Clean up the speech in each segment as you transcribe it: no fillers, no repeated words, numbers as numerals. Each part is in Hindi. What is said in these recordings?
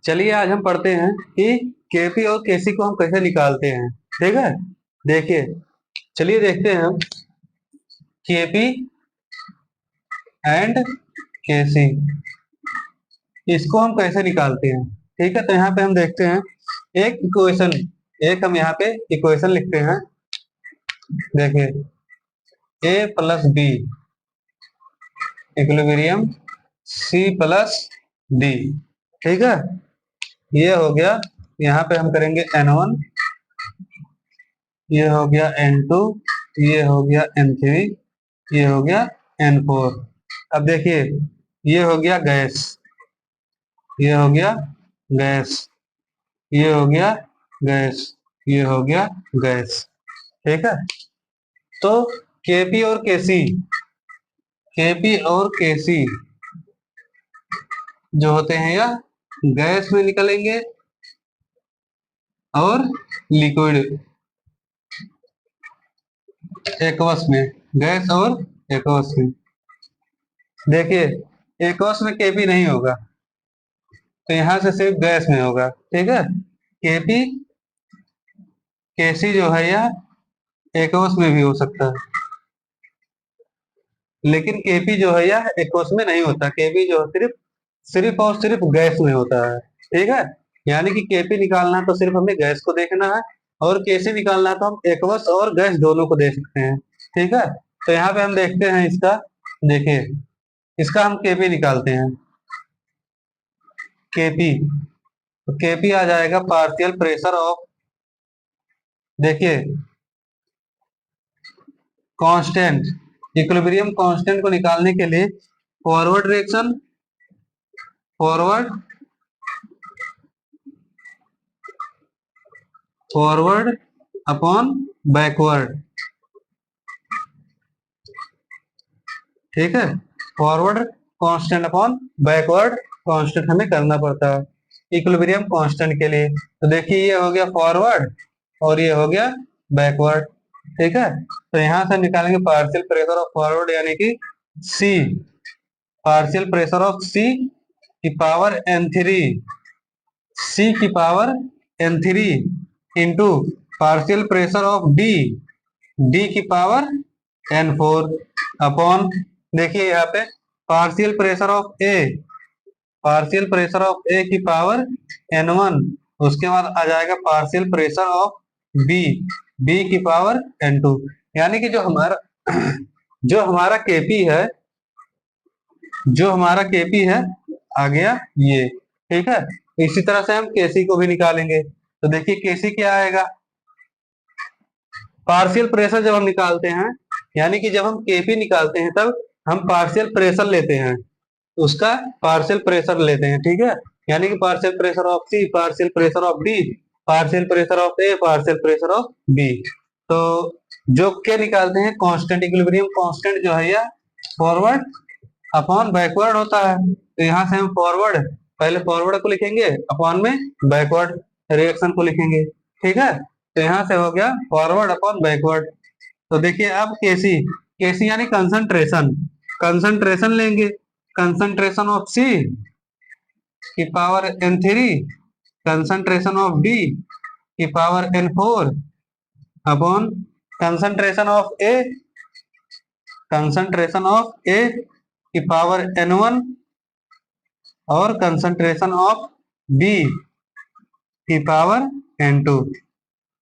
चलिए आज हम पढ़ते हैं कि केपी और केसी को हम कैसे निकालते हैं। ठीक है, देखिए, चलिए देखते हैं हम केपी एंड केसी, इसको हम कैसे निकालते हैं। ठीक है, तो यहाँ पे हम देखते हैं एक इक्वेशन, एक हम यहाँ पे इक्वेशन लिखते हैं। देखिए, a plus b equilibrium c plus d. ठीक है, ये हो गया। यहाँ पे हम करेंगे N1, ये हो गया N2, ये हो गया N3, ये हो गया N4। अब देखिए, ये हो गया गैस, ये हो गया गैस, ये हो गया गैस, ये हो गया गैस। ठीक है, तो केपी और केसी, केपी और केसी जो होते हैं या गैस में निकलेंगे और लिक्विड एक्वस में, गैस और एक्वस में। देखिए, एक्वस में केपी नहीं होगा, तो यहां से सिर्फ गैस में होगा। ठीक है, केपी केसी जो है यह एक्वस में भी हो सकता है, लेकिन केपी जो है यह एक्वस में नहीं होता। केपी जो है सिर्फ सिर्फ और सिर्फ गैस में होता है। ठीक है, यानी कि केपी निकालना तो सिर्फ हमें गैस को देखना है, और केसी निकालना तो हम एक्वस और गैस दोनों को देख सकते हैं। ठीक है, तो यहाँ पे हम देखते हैं इसका। देखिए, इसका हम केपी निकालते हैं। केपी, तो केपी आ जाएगा पार्शियल प्रेशर ऑफ, देखिए, कांस्टेंट, इक्विलिब्रियम कांस्टेंट को निकालने के लिए forward direction, forward forward upon backward. ठीक है, forward constant upon backward constant हमें करना पड़ता है इक्विलिब्रियम कांस्टेंट के लिए। तो देखिए, ये हो गया फॉरवर्ड और ये हो गया बैकवर्ड। ठीक है, तो यहां से निकालेंगे पार्शियल प्रेशर ऑफ फॉरवर्ड, यानी कि सी, पार्शियल प्रेशर ऑफ सी की पावर n3, सी की power n3 into partial pressure of D, D की पावर n4 अपॉन, देखिए यहाँ पे partial pressure of A, partial pressure of ए की पावर n1, उसके बाद आ जाएगा partial pressure of B, B की पावर n2। यानी कि जो हमारा केपी है, जो हमारा केपी है आ गया ये। ठीक है, इसी तरह से हम केसी को भी निकालेंगे। तो देखिए, केसी क्या आएगा, पार्शियल प्रेशर जब हम निकालते हैं, यानी कि जब हम केपी निकालते हैं तब हम पार्शियल प्रेशर लेते हैं, उसका पार्शियल प्रेशर लेते हैं। ठीक है, यानी कि partial pressure of C, partial pressure of D, partial pressure of A, partial pressure of B. तो जो के निकालते हैं कांस्टेंट, इक्विलिब्रियम कांस्टेंट जो है यह फॉरवर्ड अपॉन बैकवर्ड होता है। तो यहाँ से हम फॉरवर्ड, पहले फॉरवर्ड को लिखेंगे, अपॉन में बैकवर्ड रिएक्शन को लिखेंगे। ठीक है, तो यहाँ से हो गया फॉरवर्ड अपॉन बैकवर्ड। तो देखिए, अब केसी, केसी यानी कंसंट्रेशन, कंसंट्रेशन लेंगे, कंसंट्रेशन ऑफ सी की power n3, concentration of d की power n4 upon concentration of a, concentration of ए की पावर n1 और कंसंट्रेशन ऑफ बी की पावर n2।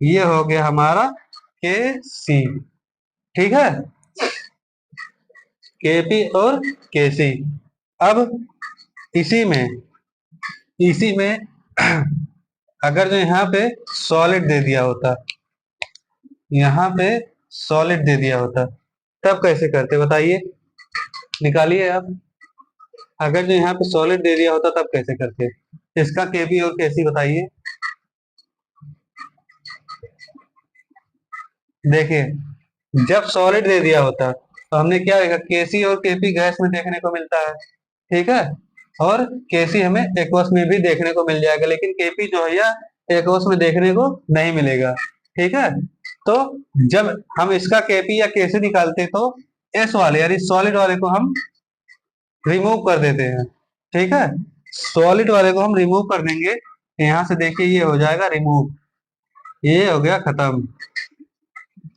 ये हो गया हमारा के सी। ठीक है, केपी और केसी। अब इसी में अगर जो यहाँ पे सॉलिड दे दिया होता, यहाँ पे सॉलिड दे दिया होता, तब कैसे करते बताइए, निकालिए आप। अगर जो यहाँ पे सॉलिड दे दिया होता तब कैसे करते, इसका केपी और केसी बताइए। देखिए, जब सॉलिड दे दिया होता तो हमने क्या देखा, केसी और केपी गैस में देखने को मिलता है। ठीक है, और केसी हमें एक्वस में भी देखने को मिल जाएगा, लेकिन केपी जो है यह एक्वस में देखने को नहीं मिलेगा। ठीक है, तो जब हम इसका केपी या केसी निकालते तो एस वाले यानी सॉलिड वाले को हम रिमूव कर देते हैं। ठीक है, सॉलिड वाले को हम रिमूव कर देंगे, यहाँ से देखिए ये हो जाएगा रिमूव, ये हो गया खत्म।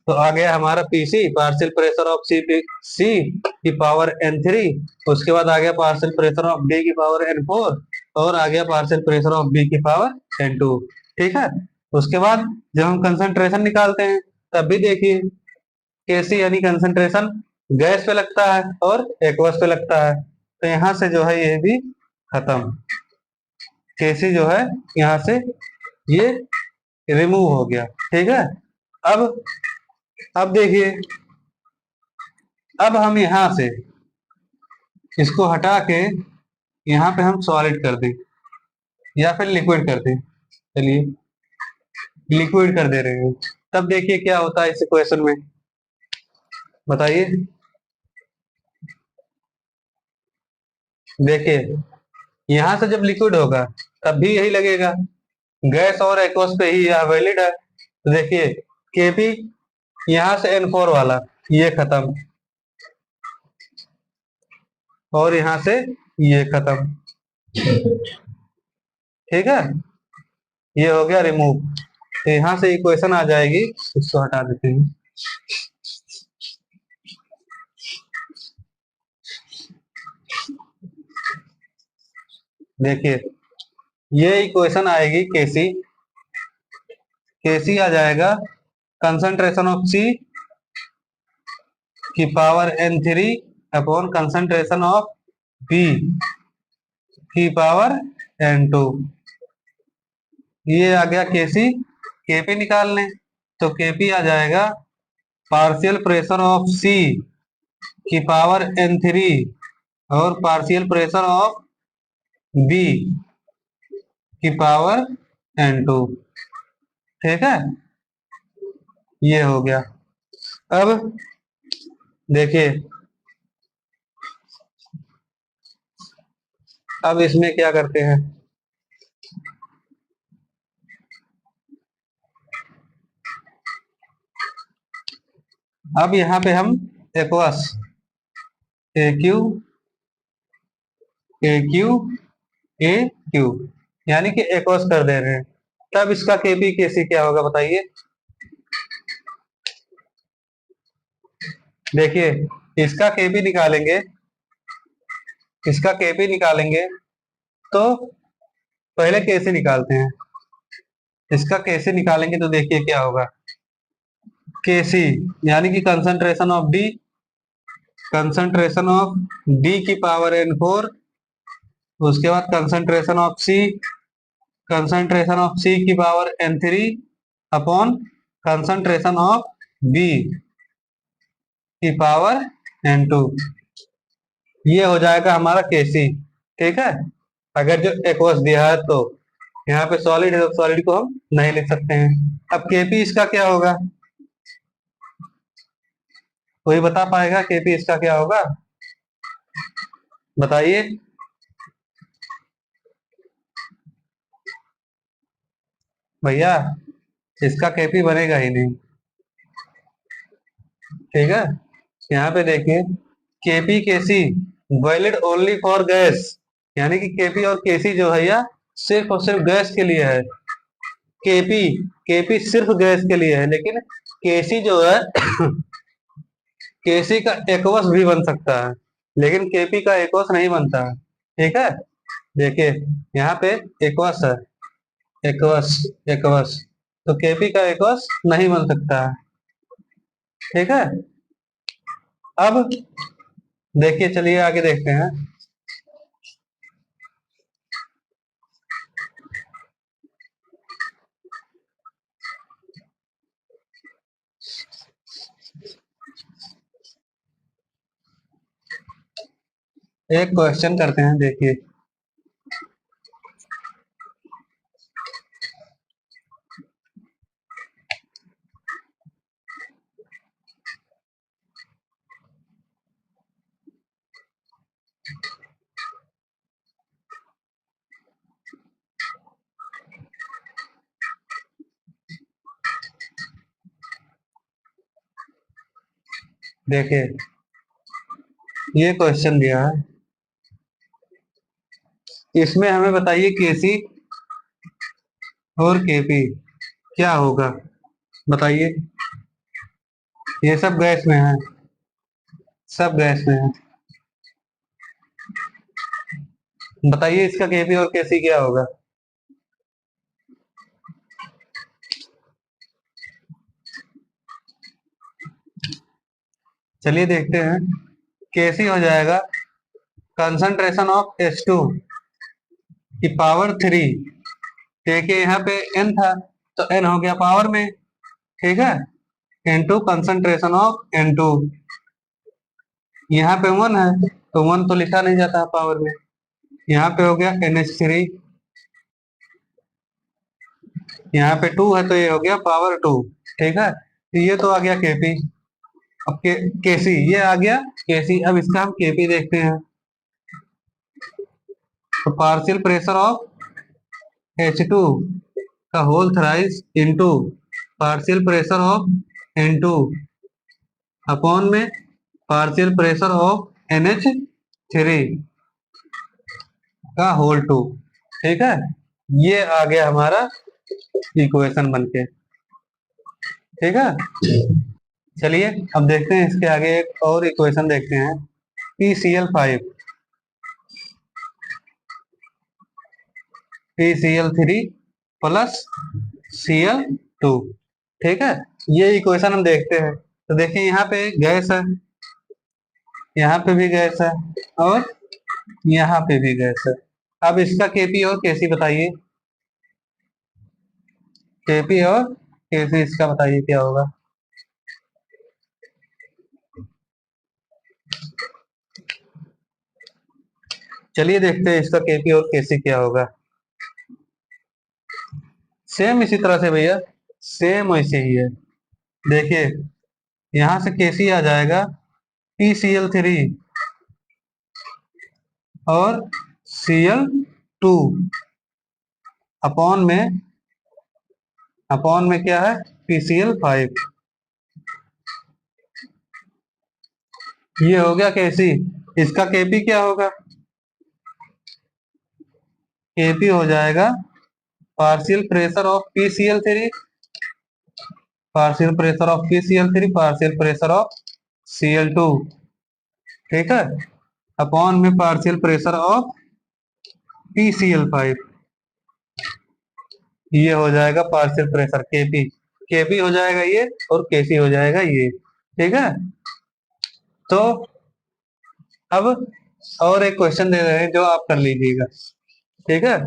तो आ गया हमारा पीसी, पार्शियल प्रेशर ऑफ सी की पावर n3, उसके बाद आ गया पार्शियल प्रेशर ऑफ डी की पावर n4, और आ गया पार्शियल प्रेशर ऑफ बी की पावर n2। ठीक है। उसके बाद जब हम कंसंट्रेशन निकालते हैं तब भी देखिए केसी यानी कंसंट्रेशन गैस पे लगता है और एक्वस पे लगता है, तो यहाँ से जो है ये भी खत्म, केसी जो है यहाँ से ये रिमूव हो गया। ठीक है। अब अब देखिए, अब हम यहाँ से इसको हटा के यहाँ पे हम सॉलिड कर दें या फिर लिक्विड कर दें। चलिए लिक्विड कर दे रहे हैं, तब देखिए क्या होता है इस इक्वेशन में, बताइए। देखिए यहाँ से जब लिक्विड होगा तब भी यही लगेगा, गैस और एक्वस पे ही यह वैलिड है। तो देखिए केपी यहाँ से N4 वाला ये खत्म, और यहाँ से ये खत्म। ठीक है, ये हो गया रिमूव। तो यहाँ से इक्वेशन आ जाएगी, इसको हटा देते हैं। देखिए ये इक्वेशन आएगी केसी, केसी आ जाएगा कंसंट्रेशन ऑफ सी की power n3 upon concentration of B की पावर n2। ये आ गया केसी, केपी निकाल लें तो केपी आ जाएगा पार्शियल प्रेशर ऑफ सी की पावर n3 और पार्शियल प्रेशर ऑफ बी की पावर n2। ठीक है, ये हो गया। अब देखिए, अब इसमें क्या करते हैं, अब यहाँ पे हम aqueous A Q A Q A Q यानी कि एक्वस कर दे रहे हैं, तब इसका केपी केसी क्या होगा बताइए। देखिए इसका केपी निकालेंगे, इसका केपी निकालेंगे तो पहले केसी निकालते हैं, इसका केसी निकालेंगे तो देखिए क्या होगा, केसी यानी कि concentration of d, concentration of d की पावर n4, उसके बाद concentration of c, concentration of सी की power n3 upon concentration of B की पावर n2। ये हो जाएगा हमारा केसी। ठीक है, अगर जो एक्वस दिया है तो यहाँ पे सॉलिड है तो सॉलिड को हम नहीं लिख सकते हैं। अब केपी इसका क्या होगा, कोई बता पाएगा केपी इसका क्या होगा, बताइए। भैया इसका केपी बनेगा ही नहीं। ठीक है, यहाँ पे देखिए KP KC valid only for gas, यानी कि केपी और केसी जो है यह सिर्फ और सिर्फ गैस के लिए है। केपी केपी सिर्फ गैस के लिए है, लेकिन केसी जो है केसी का एक्वस भी बन सकता है, लेकिन केपी का एक्वस नहीं बनता है। ठीक है, देखिए यहाँ पे एक्वस है, एक्वस एक्वस, तो केपी का एक्वस नहीं बन सकता है। ठीक है, अब देखिए चलिए आगे देखते हैं। एक क्वेश्चन करते हैं, देखिए देखिए ये क्वेश्चन दिया है, इसमें हमें बताइए केसी और केपी क्या होगा, बताइए। ये सब गैस में है, सब गैस में है। बताइए इसका केपी और केसी क्या होगा। चलिए देखते हैं। केसी हो जाएगा कंसंट्रेशन ऑफ H2 की पावर 3। देखिए यहाँ पे n था, तो n हो गया पावर में, ठीक है, इनटू कंसंट्रेशन ऑफ N2। यहाँ पे 1 है, तो 1 तो लिखा नहीं जाता पावर में। यहाँ पे हो गया NH3, यहाँ पे 2 है, तो ये हो गया पावर 2, ठीक है। तो ये तो आ गया केपी। अब केसी ये आ गया केसी। अब इसका हम केपी देखते हैं। तो पार्शियल प्रेशर ऑफ H2 का whole thrice into partial pressure of N2 upon में पार्शियल प्रेशर ऑफ NH3 का होल 2, ठीक है। ये आ गया हमारा इक्वेशन बनके, ठीक है। चलिए अब देखते हैं इसके आगे एक और इक्वेशन देखते हैं। PCl5 PCl3 प्लस Cl2, ठीक है। ये इक्वेशन हम देखते हैं। तो देखिए यहाँ पे गैस है, यहाँ पे भी गैस है, और यहाँ पे भी गैस है। अब इसका केपी और केसी बताइए। केपी और केसी इसका बताइए क्या होगा। चलिए देखते हैं इसका केपी और केसी क्या होगा। सेम इसी तरह से भैया, सेम वैसे ही है। देखिए यहां से केसी आ जाएगा PCl3 और Cl2 अपॉन में क्या है PCl5। ये हो गया केसी। इसका केपी क्या होगा। केपी हो जाएगा partial pressure of PCl3, partial pressure of PCl3, partial pressure of Cl2, ठीक है, अपॉन में पार्शियल प्रेशर ऑफ PCl5। ये हो जाएगा पार्शियल प्रेशर केपी। केपी हो जाएगा ये, और केसी हो जाएगा ये, ठीक है। तो अब और एक क्वेश्चन दे रहे हैं जो आप कर लीजिएगा, ठीक है।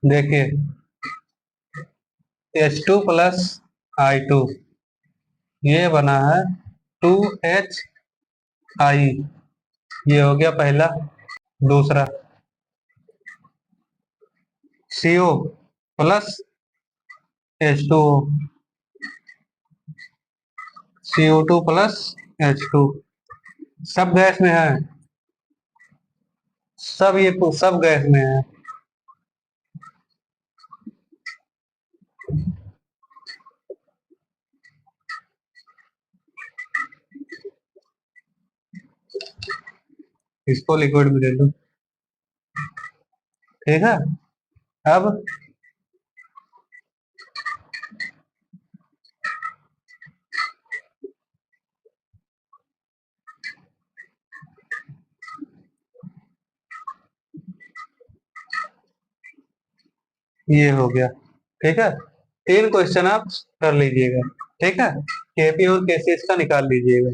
देखिए H2 प्लस I2 ये बना है 2HI। ये हो गया पहला। दूसरा CO plus H2O, CO2 plus H2, सब गैस में है, सब ये सब गैस में है। इसको लिक्विड में ले लो, ठीक है। अब ये हो गया, ठीक है। 3 क्वेश्चन आप कर लीजिएगा, ठीक है। केपी और केसी इसका निकाल लीजिएगा।